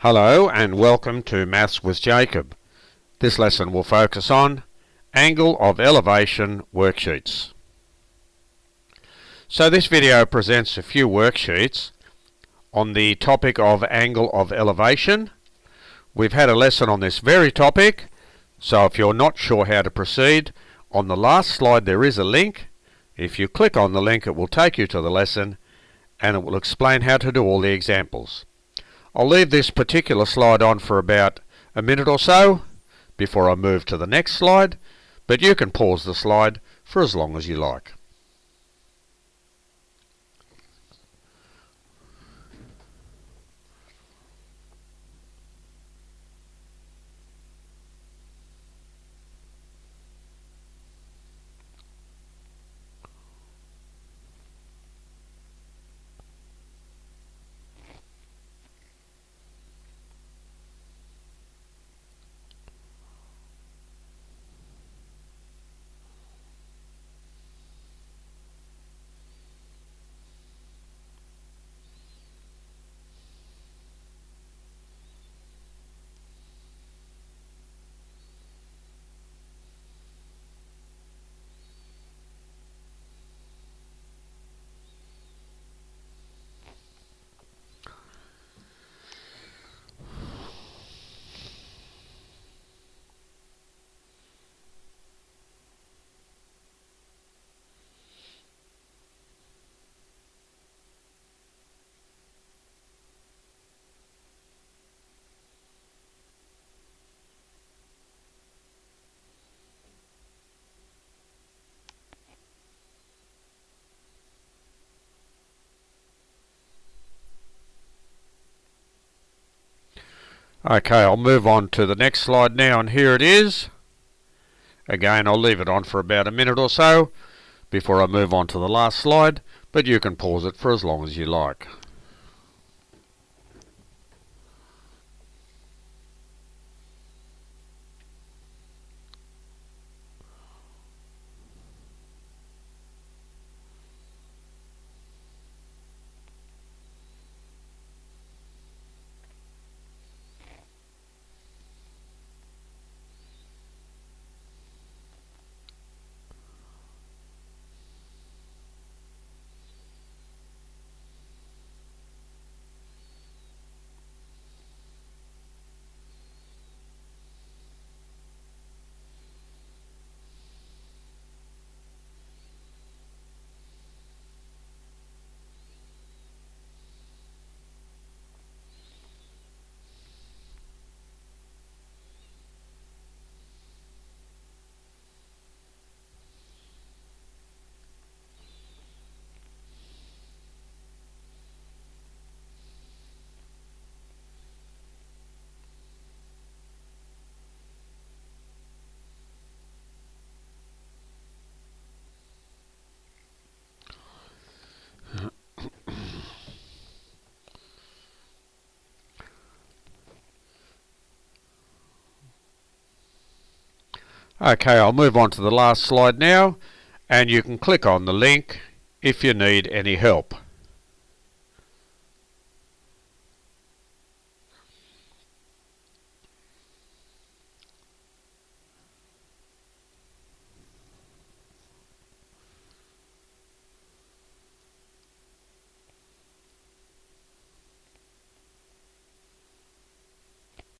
Hello and welcome to Maths with Jacob. This lesson will focus on angle of elevation worksheets. So this video presents a few worksheets on the topic of angle of elevation. We've had a lesson on this very topic, so if you're not sure how to proceed, on the last slide there is a link. If you click on the link, it will take you to the lesson and it will explain how to do all the examples. I'll leave this particular slide on for about a minute or so before I move to the next slide, but you can pause the slide for as long as you like. Okay, I'll move on to the next slide now, and here it is. Again, I'll leave it on for about a minute or so before I move on to the last slide, but you can pause it for as long as you like. Okay, I'll move on to the last slide now, and you can click on the link if you need any help.